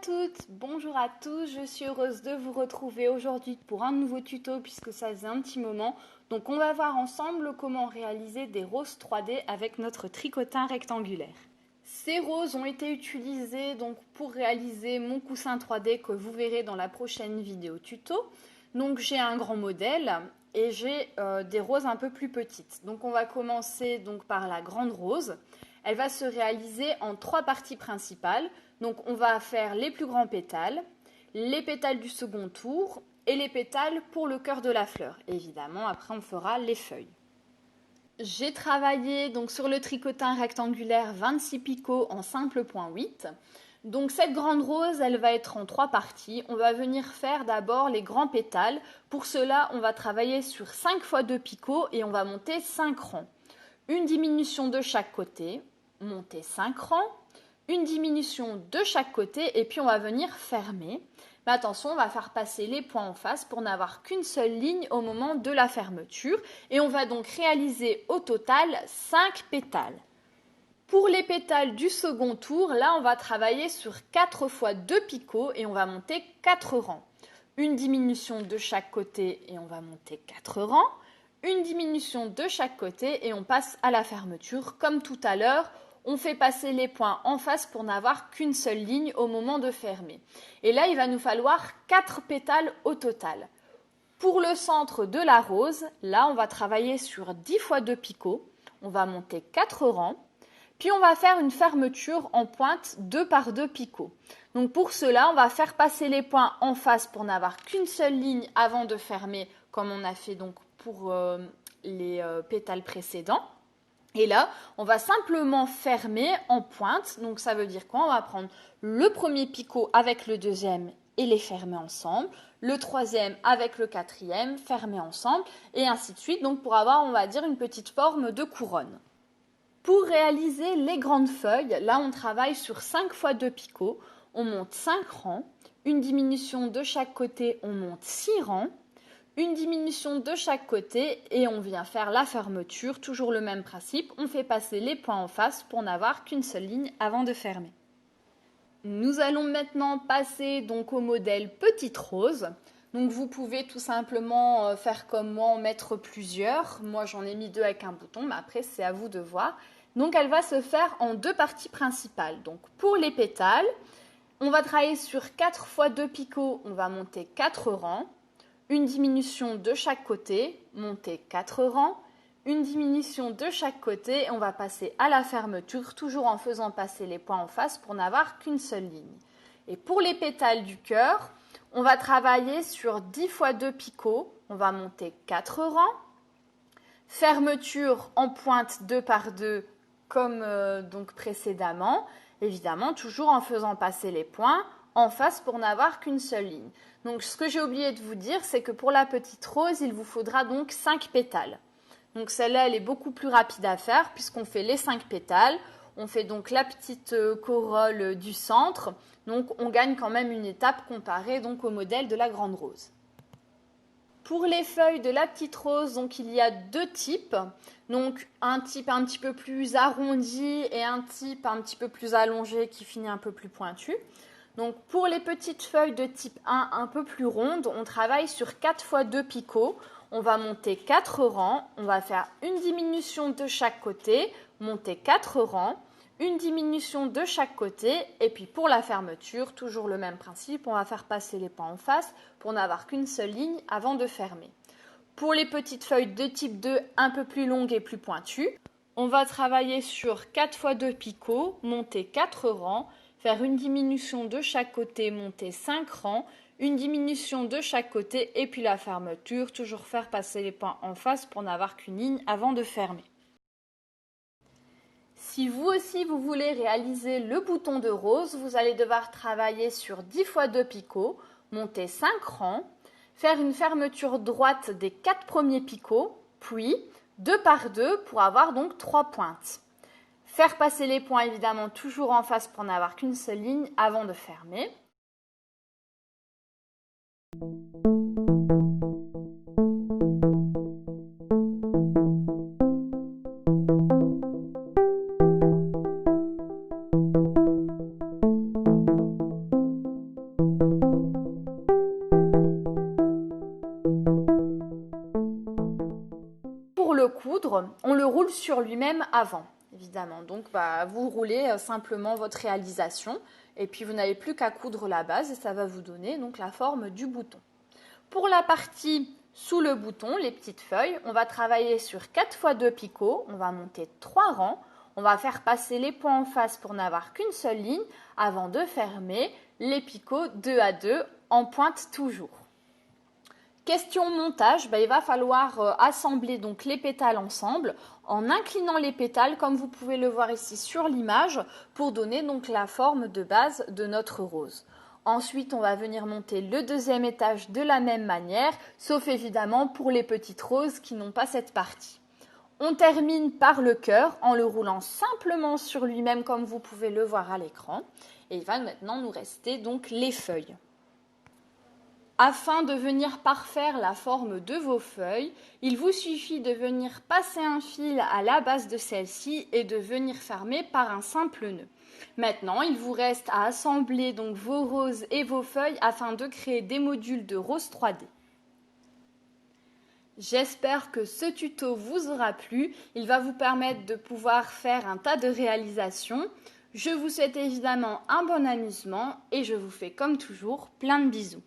toutes, bonjour à tous, je suis heureuse de vous retrouver aujourd'hui pour un nouveau tuto puisque ça faisait un petit moment. Donc on va voir ensemble comment réaliser des roses 3D avec notre tricotin rectangulaire. Ces roses ont été utilisées donc pour réaliser mon coussin 3D que vous verrez dans la prochaine vidéo tuto. Donc j'ai un grand modèle et j'ai des roses un peu plus petites. Donc on va commencer donc par la grande rose. Elle va se réaliser en 3 parties principales. Donc on va faire les plus grands pétales, les pétales du second tour et les pétales pour le cœur de la fleur. Évidemment, après on fera les feuilles. J'ai travaillé donc sur le tricotin rectangulaire 26 picots en simple point 8. Donc cette grande rose, elle va être en 3 parties. On va venir faire d'abord les grands pétales. Pour cela, on va travailler sur 5 fois 2 picots et on va monter 5 rangs. Une diminution de chaque côté, monter 5 rangs. Une diminution de chaque côté et puis on va venir fermer. Mais attention, on va faire passer les points en face pour n'avoir qu'une seule ligne au moment de la fermeture. Et on va donc réaliser au total 5 pétales. Pour les pétales du second tour, là on va travailler sur 4 fois 2 picots et on va monter 4 rangs. Une diminution de chaque côté et on va monter 4 rangs. Une diminution de chaque côté et on passe à la fermeture comme tout à l'heure. On fait passer les points en face pour n'avoir qu'une seule ligne au moment de fermer. Et là, il va nous falloir 4 pétales au total. Pour le centre de la rose, là, on va travailler sur 10 fois 2 picots. On va monter 4 rangs. Puis on va faire une fermeture en pointe 2 par 2 picots. Donc pour cela, on va faire passer les points en face pour n'avoir qu'une seule ligne avant de fermer, comme on a fait donc pour les pétales précédents. Et là, on va simplement fermer en pointe. Donc ça veut dire quoi? On va prendre le premier picot avec le deuxième et les fermer ensemble. Le troisième avec le quatrième, fermer ensemble. Et ainsi de suite, donc pour avoir, on va dire, une petite forme de couronne. Pour réaliser les grandes feuilles, là on travaille sur 5 fois 2 picots. On monte 5 rangs. Une diminution de chaque côté, on monte 6 rangs. Une diminution de chaque côté et on vient faire la fermeture, toujours le même principe, on fait passer les points en face pour n'avoir qu'une seule ligne avant de fermer. Nous allons maintenant passer donc au modèle petite rose. Donc vous pouvez tout simplement faire comme moi, en mettre plusieurs. Moi j'en ai mis 2 avec un bouton, mais après c'est à vous de voir. Donc elle va se faire en 2 parties principales. Donc pour les pétales, on va travailler sur 4 fois 2 picots, on va monter 4 rangs. Une diminution de chaque côté, monter 4 rangs. Une diminution de chaque côté et on va passer à la fermeture, toujours en faisant passer les points en face pour n'avoir qu'une seule ligne. Et pour les pétales du cœur, on va travailler sur 10 fois 2 picots. On va monter 4 rangs. Fermeture en pointe 2 par 2 comme donc précédemment. Évidemment, toujours en faisant passer les points en face pour n'avoir qu'une seule ligne. Donc ce que j'ai oublié de vous dire, c'est que pour la petite rose, il vous faudra donc 5 pétales. Donc celle-là, elle est beaucoup plus rapide à faire puisqu'on fait les 5 pétales. On fait donc la petite corolle du centre. Donc on gagne quand même une étape comparée donc au modèle de la grande rose. Pour les feuilles de la petite rose, donc il y a 2 types. Donc un type un petit peu plus arrondi et un type un petit peu plus allongé qui finit un peu plus pointu. Donc pour les petites feuilles de type 1 un peu plus rondes, on travaille sur 4 fois 2 picots. On va monter 4 rangs, on va faire une diminution de chaque côté, monter 4 rangs, une diminution de chaque côté et puis pour la fermeture, toujours le même principe, on va faire passer les points en face pour n'avoir qu'une seule ligne avant de fermer. Pour les petites feuilles de type 2 un peu plus longues et plus pointues, on va travailler sur 4 fois 2 picots, monter 4 rangs, faire une diminution de chaque côté, monter 5 rangs, une diminution de chaque côté et puis la fermeture, toujours faire passer les points en face pour n'avoir qu'une ligne avant de fermer. Si vous aussi vous voulez réaliser le bouton de rose, vous allez devoir travailler sur 10 fois 2 picots, monter 5 rangs, faire une fermeture droite des 4 premiers picots, puis 2 par 2 pour avoir donc 3 pointes. Faire passer les points évidemment toujours en face pour n'avoir qu'une seule ligne avant de fermer. pour le coudre, on le roule sur lui-même avant, évidemment. Donc, vous roulez simplement votre réalisation et puis vous n'avez plus qu'à coudre la base et ça va vous donner donc la forme du bouton. Pour la partie sous le bouton, les petites feuilles, on va travailler sur 4 fois 2 picots, on va monter 3 rangs, on va faire passer les points en face pour n'avoir qu'une seule ligne avant de fermer les picots 2 à 2 en pointe toujours. Question montage, il va falloir assembler donc les pétales ensemble en inclinant les pétales comme vous pouvez le voir ici sur l'image pour donner donc la forme de base de notre rose. Ensuite, on va venir monter le deuxième étage de la même manière, sauf évidemment pour les petites roses qui n'ont pas cette partie. On termine par le cœur en le roulant simplement sur lui-même comme vous pouvez le voir à l'écran. Et il va maintenant nous rester donc les feuilles. Afin de venir parfaire la forme de vos feuilles, il vous suffit de venir passer un fil à la base de celle-ci et de venir fermer par un simple nœud. Maintenant, il vous reste à assembler donc vos roses et vos feuilles afin de créer des modules de roses 3D. J'espère que ce tuto vous aura plu. Il va vous permettre de pouvoir faire un tas de réalisations. Je vous souhaite évidemment un bon amusement et je vous fais comme toujours plein de bisous.